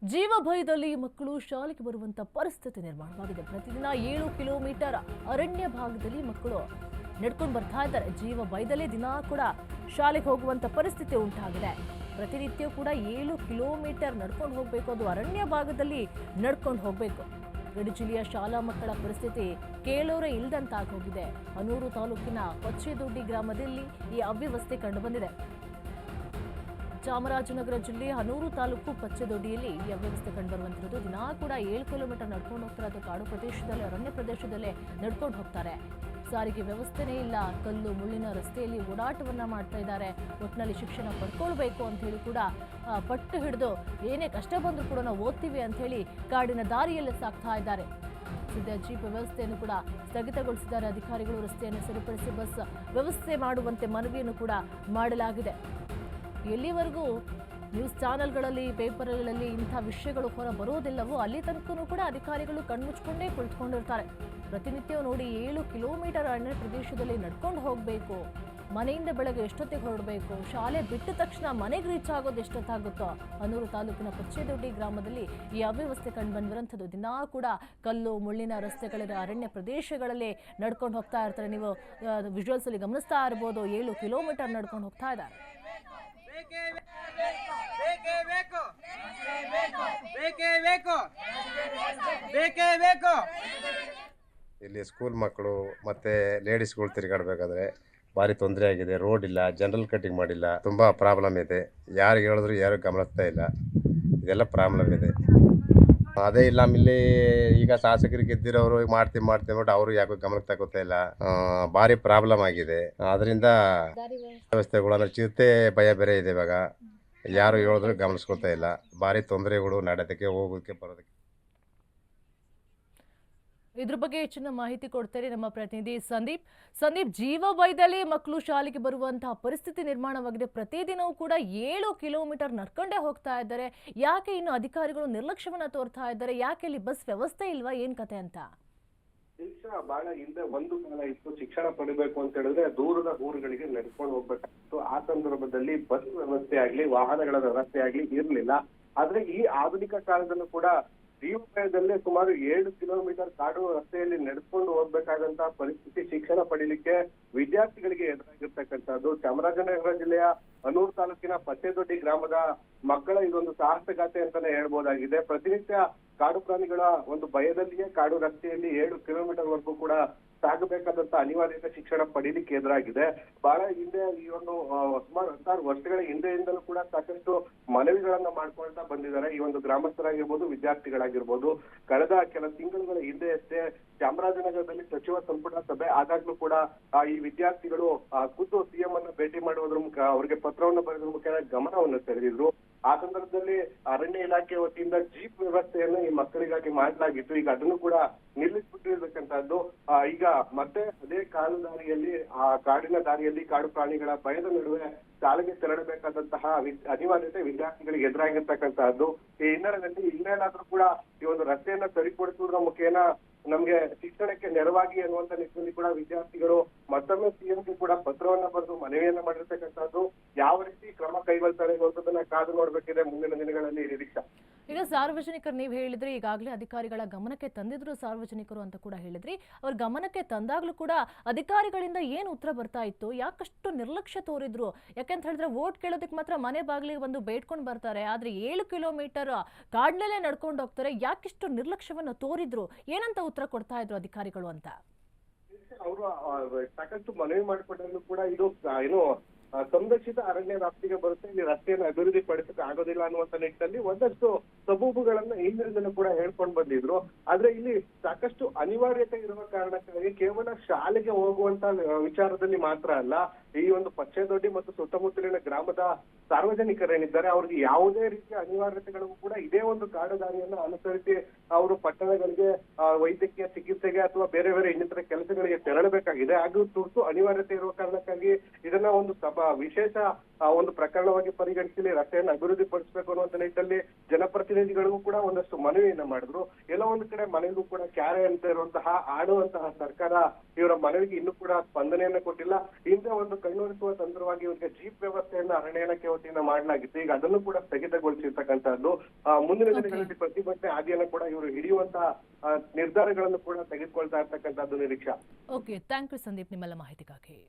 ಜೀವ ಭಯದಲ್ಲಿ ಮಕ್ಕಳು ಶಾಲೆಗೆ ಬರುವಂತ ಪರಿಸ್ಥಿತಿ ನಿರ್ಮಾಣವಾಗಿದೆ. ಪ್ರತಿದಿನ 7 ಕಿಲೋಮೀಟರ್ ಅರಣ್ಯ ಭಾಗದಲ್ಲಿ ಮಕ್ಕಳು ನಡ್ಕೊಂಡು ಬರ್ತಾ ಇದ್ದಾರೆ. ಜೀವ ಭಯದಲ್ಲಿ ದಿನ ಕೂಡ ಶಾಲೆಗೆ ಹೋಗುವಂತ ಪರಿಸ್ಥಿತಿ ಉಂಟಾಗಿದೆ. ಪ್ರತಿನಿತ್ಯ ಕೂಡ 7 ಕಿಲೋಮೀಟರ್ ನಡ್ಕೊಂಡು ಹೋಗಬೇಕು. ಅದು ಅರಣ್ಯ ಭಾಗದಲ್ಲಿ ನಡ್ಕೊಂಡು ಹೋಗಬೇಕು. ಗಡಿ ಜಿಲ್ಲೆಯ ಶಾಲಾ ಮಕ್ಕಳ ಪರಿಸ್ಥಿತಿ ಕೇಳೋರೆ ಇಲ್ದಂತಾಗಿ ಹೋಗಿದೆ. ಹನೂರು ತಾಲೂಕಿನ ಪಚ್ಚೆದೊಡ್ಡಿ ಗ್ರಾಮದಲ್ಲಿ ಈ ಅವ್ಯವಸ್ಥೆ ಕಂಡುಬಂದಿದೆ. ಚಾಮರಾಜನಗರ ಜಿಲ್ಲೆ ಹನೂರು ತಾಲೂಕು ಪಚ್ಚೆದೊಡ್ಡಿಯಲ್ಲಿ ಈ ಅವ್ಯವಸ್ಥೆ ಕಂಡುಬರುವಂತಿರೋದು. ದಿನ ಕೂಡ 7 ಕಿಲೋಮೀಟರ್ ನಡ್ಕೊಂಡು ಹೋಗ್ತಾರೆ. ಅದು ಕಾಡು ಪ್ರದೇಶದಲ್ಲಿ, ಅರಣ್ಯ ಪ್ರದೇಶದಲ್ಲೇ ನಡ್ಕೊಂಡು ಹೋಗ್ತಾರೆ. ಸಾರಿಗೆ ವ್ಯವಸ್ಥೆನೇ ಇಲ್ಲ. ಕಲ್ಲು ಮುಳ್ಳಿನ ರಸ್ತೆಯಲ್ಲಿ ಓಡಾಟವನ್ನ ಮಾಡ್ತಾ ಇದ್ದಾರೆ. ಒಟ್ಟಿನಲ್ಲಿ ಶಿಕ್ಷಣ ಪಡ್ಕೊಳ್ಬೇಕು ಅಂತ ಹೇಳಿ ಕೂಡ ಪಟ್ಟು ಹಿಡಿದು ಏನೇ ಕಷ್ಟ ಬಂದರೂ ಕೂಡ ನಾವು ಓದ್ತೀವಿ ಅಂತ ಹೇಳಿ ಕಾಡಿನ ದಾರಿಯಲ್ಲೇ ಸಾಕ್ತಾ ಇದ್ದಾರೆ. ಸದ್ಯ ಜೀಪ್ ವ್ಯವಸ್ಥೆಯನ್ನು ಕೂಡ ಸ್ಥಗಿತಗೊಳಿಸಿದ್ದಾರೆ ಅಧಿಕಾರಿಗಳು. ರಸ್ತೆಯನ್ನು ಸರಿಪಡಿಸಿ ಬಸ್ ವ್ಯವಸ್ಥೆ ಮಾಡುವಂತೆ ಮನವಿಯನ್ನು ಕೂಡ ಮಾಡಲಾಗಿದೆ. ಎಲ್ಲಿವರೆಗೂ ನ್ಯೂಸ್ ಚಾನೆಲ್ಗಳಲ್ಲಿ, ಪೇಪರ್ಗಳಲ್ಲಿ ಇಂಥ ವಿಷಯಗಳು ಹೊರ ಬರೋದಿಲ್ಲವೋ ಅಲ್ಲಿ ತನಕನೂ ಕೂಡ ಅಧಿಕಾರಿಗಳು ಕಣ್ಮುಚ್ಕೊಂಡೇ ಕುಳಿತುಕೊಂಡಿರ್ತಾರೆ. ಪ್ರತಿನಿತ್ಯ ನೋಡಿ 7 ಕಿಲೋಮೀಟರ್ ಅರಣ್ಯ ಪ್ರದೇಶದಲ್ಲಿ ನಡ್ಕೊಂಡು ಹೋಗಬೇಕು. ಮನೆಯಿಂದ ಬೆಳಗ್ಗೆ ಎಷ್ಟೊತ್ತಿಗೆ ಹೊರಡಬೇಕು, ಶಾಲೆ ಬಿಟ್ಟ ತಕ್ಷಣ ಮನೆಗೆ ರೀಚ್ ಆಗೋದು ಎಷ್ಟೊತ್ತಾಗುತ್ತೋ. ಹನೂರು ತಾಲೂಕಿನ ಪಚ್ಚೆದೊಡ್ಡಿ ಗ್ರಾಮದಲ್ಲಿ ಈ ಅವ್ಯವಸ್ಥೆ ಕಂಡು ಬಂದಿರುವಂಥದ್ದು. ದಿನ ಕೂಡ ಕಲ್ಲು ಮುಳ್ಳಿನ ರಸ್ತೆಗಳಿರೋ ಅರಣ್ಯ ಪ್ರದೇಶಗಳಲ್ಲಿ ನಡ್ಕೊಂಡು ಹೋಗ್ತಾ ಇರ್ತಾರೆ. ನೀವು ವಿಜುವಲ್ಸ್ ಅಲ್ಲಿ ಗಮನಿಸ್ತಾ ಇರ್ಬೋದು. 7 ಕಿಲೋಮೀಟರ್ ನಡ್ಕೊಂಡು ಹೋಗ್ತಾ ಇದ್ದಾರೆ. ಇಲ್ಲಿ ಸ್ಕೂಲ್ ಮಕ್ಕಳು ಮತ್ತೆ ಲೇಡೀಸ್ಗಳು ತಿರುಗಾಡಬೇಕಾದ್ರೆ ಭಾರಿ ತೊಂದರೆ ಆಗಿದೆ. ರೋಡ್ ಇಲ್ಲ, ಜನರಲ್ ಕಟಿಂಗ್ ಮಾಡಿಲ್ಲ, ತುಂಬಾ ಪ್ರಾಬ್ಲಮ್ ಇದೆ. ಯಾರಿಗೆ ಹೇಳಿದ್ರು ಯಾರು ಗಮನಿಸ್ತಾ ಇಲ್ಲ. ಇದೆಲ್ಲ ಪ್ರಾಬ್ಲಮ್ ಇದೆ. ಅದೇ ಇಲ್ಲ ಇಲ್ಲಿ ಈಗ ಶಾಸಕರಿಗೆ ಗೆದ್ದಿರೋರು ಮಾಡ್ತೀವಿ ಬಟ್ ಅವರು ಯಾಕೋ ಗಮನಕ್ಕೆ ತಗೋತಾ ಇಲ್ಲ. ಭಾರಿ ಪ್ರಾಬ್ಲಮ್ ಆಗಿದೆ. ಅದರಿಂದ ವ್ಯವಸ್ಥೆಗಳು ಅಂದ್ರೆ ಚಿರತೆ ಭಯ ಬೇರೆ ಇದೆ. ಇವಾಗ ಯಾರು ಹೇಳಿದ್ರು ಗಮನಿಸ್ಕೊತಾ ಇಲ್ಲ. ಭಾರಿ ತೊಂದರೆಗಳು ನಡೆದಕ್ಕೆ ಹೋಗೋದಕ್ಕೆ ಬರೋದಕ್ಕೆ. ಇದ್ರ ಬಗ್ಗೆ ಹೆಚ್ಚಿನ ಮಾಹಿತಿ ಕೊಡ್ತಾರೆ ನಮ್ಮ ಪ್ರತಿನಿಧಿ ಸಂದೀಪ್. ಜೀವ ಭಯದಲ್ಲಿ ಮಕ್ಕಳು ಶಾಲೆಗೆ ಬರುವಂತಹ ಪರಿಸ್ಥಿತಿ ನಿರ್ಮಾಣವಾಗಿದೆ. ಪ್ರತಿದಿನವೂ ಕೂಡ 7 ಕಿಲೋಮೀಟರ್ ನಡ್ಕೊಂಡೇ ಹೋಗ್ತಾ ಇದ್ದಾರೆ. ಯಾಕೆ ಇನ್ನು ಅಧಿಕಾರಿಗಳು ನಿರ್ಲಕ್ಷ್ಯವನ್ನ ತೋರ್ತಾ ಇದ್ದಾರೆ? ಯಾಕೆ ಇಲ್ಲಿ ಬಸ್ ವ್ಯವಸ್ಥೆ ಇಲ್ವಾ? ಏನ್ ಕತೆ ಅಂತ? ಶಿಕ್ಷಣ ಬಹಳ ಹಿಂದೆ ಒಂದು ಕಾಲ ಇತ್ತು. ಶಿಕ್ಷಣ ಪಡಿಬೇಕು ಅಂತ ಹೇಳಿದ್ರೆ ದೂರದ ಊರುಗಳಿಗೆ ನಡ್ಕೊಂಡು ಹೋಗ್ಬೇಕಾಗಿತ್ತು. ಆ ಸಂದರ್ಭದಲ್ಲಿ ಬಸ್ ವ್ಯವಸ್ಥೆ ಆಗ್ಲಿ, ವಾಹನಗಳ ವ್ಯವಸ್ಥೆ ಆಗ್ಲಿ ಇರ್ಲಿಲ್ಲ. ಆದ್ರೆ ಈ ಆಧುನಿಕ ಕಾಲದಲ್ಲೂ ಕೂಡ ಜೀವನದಲ್ಲೇ ಸುಮಾರು 7 ಕಿಲೋಮೀಟರ್ ಕಾಡು ರಸ್ತೆಯಲ್ಲಿ ನಡೆದುಕೊಂಡು ಹೋಗ್ಬೇಕಾದಂತಹ ಪರಿಸ್ಥಿತಿ ಶಿಕ್ಷಣ ಪಡಿಲಿಕ್ಕೆ ವಿದ್ಯಾರ್ಥಿಗಳಿಗೆ ಎದುರಾಗಿರ್ತಕ್ಕಂಥದ್ದು. ಚಾಮರಾಜನಗರ ಜಿಲ್ಲೆಯ ಹನೂರು ತಾಲೂಕಿನ ಪಚ್ಚೆದೊಡ್ಡಿ ಗ್ರಾಮದ ಮಕ್ಕಳ ಇದೊಂದು ಸಾಹಸಗಾಥೆ ಅಂತಾನೆ ಹೇಳ್ಬೋದಾಗಿದೆ. ಪ್ರತಿನಿತ್ಯ ಕಾಡು ಪ್ರಾಣಿಗಳ ಒಂದು ಭಯದಲ್ಲಿಯೇ ಕಾಡು ರಸ್ತೆಯಲ್ಲಿ 7 ಕಿಲೋಮೀಟರ್ ವರೆಗೂ ಕೂಡ ಸಾಗಬೇಕಾದಂತ ಅನಿವಾರ್ಯತೆ ಶಿಕ್ಷಣ ಪಡೀಲಿಕ್ಕೆ ಎದುರಾಗಿದೆ. ಬಹಳ ಹಿಂದೆ ಈ ಒಂದು ಸುಮಾರು 10 ವರ್ಷಗಳ ಹಿಂದೆಯಿಂದಲೂ ಕೂಡ ಸಾಕಷ್ಟು ಮನವಿಗಳನ್ನ ಮಾಡ್ಕೊಳ್ತಾ ಬಂದಿದ್ದಾರೆ ಈ ಒಂದು ಗ್ರಾಮಸ್ಥರಾಗಿರ್ಬೋದು, ವಿದ್ಯಾರ್ಥಿಗಳಾಗಿರ್ಬೋದು. ಕಳೆದ ಕೆಲ ತಿಂಗಳುಗಳ ಹಿಂದೆಯಷ್ಟೇ ಚಾಮರಾಜನಗರದಲ್ಲಿ ಸಚಿವ ಸಂಪುಟ ಸಭೆ ಆದಾಗ್ಲೂ ಕೂಡ ಈ ವಿದ್ಯಾರ್ಥಿಗಳು ಖುದ್ದು ಸಿಎಂ ಅನ್ನ ಭೇಟಿ ಮಾಡುವುದರ ಮುಖ ಅವರಿಗೆ ಪತ್ರವನ್ನು ಬರೆದ್ರ ಮುಖೇನ ಗಮನವನ್ನು ಸೆಳೆದಿದ್ರು. ಆ ಸಂದರ್ಭದಲ್ಲಿ ಅರಣ್ಯ ಇಲಾಖೆ ವತಿಯಿಂದ ಜೀಪ್ ವ್ಯವಸ್ಥೆಯನ್ನು ಈ ಮಕ್ಕಳಿಗಾಗಿ ಮಾಡಲಾಗಿತ್ತು. ಈಗ ಅದನ್ನು ಕೂಡ ನಿಲ್ಲಿಸ್ಬಿಟ್ಟಿರ್ತಕ್ಕಂಥದ್ದು. ಈಗ ಮತ್ತೆ ಅದೇ ಕಾಡು ದಾರಿಯಲ್ಲಿ, ಆ ಕಾಡಿನ ದಾರಿಯಲ್ಲಿ ಕಾಡು ಪ್ರಾಣಿಗಳ ಭಯದ ನಡುವೆ ಶಾಲೆಗೆ ತೆರಳಬೇಕಾದಂತಹ ಅನಿವಾರ್ಯತೆ ವಿದ್ಯಾರ್ಥಿಗಳಿಗೆ ಎದುರಾಗಿರ್ತಕ್ಕಂತಹದ್ದು. ಈ ಹಿನ್ನೆಲೆಯಲ್ಲಿ ಇನ್ನೇನಾದ್ರೂ ಕೂಡ ಈ ಒಂದು ರಸ್ತೆಯನ್ನ ಸರಿಪಡಿಸುವುದರ ಮುಖೇನ ನಮ್ಗೆ ಶಿಕ್ಷಣಕ್ಕೆ ನೆರವಾಗಿ ಅನ್ನುವಂತ ನಿಟ್ಟಿನಲ್ಲಿ ಕೂಡ ವಿದ್ಯಾರ್ಥಿಗಳು ಮತ್ತೊಮ್ಮೆ ಸಿಎಂಗೆ ಕೂಡ ಪತ್ರವನ್ನ ಬರೆದು ಮನವಿಯನ್ನ ಮಾಡಿರ್ತಕ್ಕಂಥದ್ದು. ಯಾವ ರೀತಿ ಕ್ರಮ ಕೈಗೊಳ್ತಾರೆ ಅನ್ನೋದನ್ನ ಕಾದು ನೋಡ್ಬೇಕಿದೆ ಮುಂದಿನ ದಿನಗಳಲ್ಲಿ. ನಿರೀಕ್ಷಾ, ಈಗ ಸಾರ್ವಜನಿಕರು ನೀವು ಹೇಳಿದ್ರಿ ಈಗಾಗಲೇ ಅಧಿಕಾರಿಗಳ ಗಮನಕ್ಕೆ ತಂದಿದ್ರು ಸಾರ್ವಜನಿಕರು ಅಂತ ಕೂಡ ಹೇಳಿದ್ರಿ. ಅವ್ರ ಗಮನಕ್ಕೆ ತಂದಾಗ್ಲೂ ಕೂಡ ಅಧಿಕಾರಿಗಳಿಂದ ಏನು ಉತ್ತರ ಬರ್ತಾ ಇತ್ತು? ಯಾಕಷ್ಟು ನಿರ್ಲಕ್ಷ್ಯ ತೋರಿದ್ರು? ಯಾಕಂತ ಹೇಳಿದ್ರೆ ವೋಟ್ ಕೇಳೋದಕ್ಕೆ ಮಾತ್ರ ಮನೆ ಬಾಗಿಲಿಗೆ ಬಂದು ಬೇಡ್ಕೊಂಡು ಬರ್ತಾರೆ. ಆದ್ರೆ 7 ಕಿಲೋಮೀಟರ್ ಕಾಡ್ನಲ್ಲೇ ನಡ್ಕೊಂಡು ಹೋಗ್ತಾರೆ. ಯಾಕಿಷ್ಟು ನಿರ್ಲಕ್ಷ್ಯವನ್ನ ತೋರಿದ್ರು? ಏನಂತ ಉತ್ತರ ಕೊಡ್ತಾ ಇದ್ರು ಅಧಿಕಾರಿಗಳು ಅಂತ? ಅವರು ಸಾಕಷ್ಟು ಮನವಿ ಮಾಡಿಕೊಂಡಲ್ಲೂ ಕೂಡ ಇದು ಏನು ಸಂರಕ್ಷಿತ ಅರಣ್ಯ ವ್ಯಾಪ್ತಿಗೆ ಬರುತ್ತೆ, ಇಲ್ಲಿ ರಸ್ತೆಯನ್ನು ಅಭಿವೃದ್ಧಿ ಪಡಿಸಕ್ಕೆ ಆಗೋದಿಲ್ಲ ಅನ್ನುವಂತ ನಿಟ್ಟಿನಲ್ಲಿ ಒಂದಷ್ಟು ಸಬೂಬುಗಳನ್ನ ಹಿಂದಿನಿಂದಲೂ ಕೂಡ ಹೇಳ್ಕೊಂಡು ಬಂದಿದ್ರು. ಆದ್ರೆ ಇಲ್ಲಿ ಸಾಕಷ್ಟು ಅನಿವಾರ್ಯತೆ ಇರುವ ಕಾರಣಕ್ಕಾಗಿ ಕೇವಲ ಶಾಲೆಗೆ ಹೋಗುವಂತ ವಿಚಾರದಲ್ಲಿ ಮಾತ್ರ ಅಲ್ಲ, ಈ ಒಂದು ಪಚ್ಚೆದೊಡ್ಡಿ ಮತ್ತು ಸುತ್ತಮುತ್ತಲಿನ ಗ್ರಾಮದ ಸಾರ್ವಜನಿಕರೇನಿದ್ದಾರೆ ಅವ್ರಿಗೆ ಯಾವುದೇ ರೀತಿಯ ಅನಿವಾರ್ಯತೆಗಳಿಗೂ ಕೂಡ ಇದೇ ಒಂದು ಕಾಡು ದಾರಿಯನ್ನು ಅನುಸರಿಸಿ ಅವರು ಪಟ್ಟಣಗಳಿಗೆ ವೈದ್ಯಕೀಯ ಚಿಕಿತ್ಸೆಗೆ ಅಥವಾ ಬೇರೆ ಬೇರೆ ಇನ್ನಿತರ ಕೆಲಸಗಳಿಗೆ ತೆರಳಬೇಕಾಗಿದೆ. ಹಾಗೂ ತುರ್ತು ಅನಿವಾರ್ಯತೆ ಇರುವ ಕಾರಣಕ್ಕಾಗಿ ಇದನ್ನ ಒಂದು ವಿಶೇಷ ಒಂದು ಪ್ರಕರಣವಾಗಿ ಪರಿಗಣಿಸಿ ರಸ್ತೆಯನ್ನು ಅಭಿವೃದ್ಧಿ ಪಡಿಸಬೇಕು ಅನ್ನುವಂತ ನಿಟ್ಟಿನಲ್ಲಿ ಜನಪ್ರತಿನಿಧಿಗಳಿಗೂ ಕೂಡ ಒಂದಷ್ಟು ಮನವಿಯನ್ನ ಮಾಡಿದ್ರು. ಎಲ್ಲ ಒಂದು ಕಡೆ ಮನೆಗೂ ಕೂಡ ಕ್ಯಾರೆ ಅಂತ ಇರುವಂತಹ ಆಡುವಂತಹ ಸರ್ಕಾರ ಇವರ ಮನವಿಗೆ ಇನ್ನೂ ಕೂಡ ಸ್ಪಂದನೆಯನ್ನ ಕೊಟ್ಟಿಲ್ಲ. ಹಿಂದೆ ಒಂದು ಕಣ್ಣೊರೆಸುವ ತಂತ್ರವಾಗಿ ಇವರಿಗೆ ಜೀಪ್ ವ್ಯವಸ್ಥೆಯನ್ನ ಪ್ರತಿಭಟನೆಯನ್ನ ಅರಣ್ಯ ಇಲಾಖೆ ವತಿಯಿಂದ ಮಾಡಲಾಗಿತ್ತು. ಈಗ ಅದನ್ನು ಕೂಡ ಸ್ಥಗಿತಗೊಳಿಸಿರ್ತಕ್ಕಂಥದ್ದು. ಮುಂದಿನ ದಿನಗಳಲ್ಲಿ ಪ್ರತಿಭಟನೆ ಹಾದಿಯನ್ನು ಕೂಡ ಇವರು ಹಿಡಿಯುವಂತಹ ನಿರ್ಧಾರಗಳನ್ನು ಕೂಡ ತೆಗೆದುಕೊಳ್ತಾ ಇರ್ತಕ್ಕಂಥದ್ದು ನಿರೀಕ್ಷಾ. ಓಕೆ, ಥ್ಯಾಂಕ್ ಯು ಸಂದೀಪ್ ನಿಮ್ಮೆಲ್ಲ ಮಾಹಿತಿಗಾಗಿ.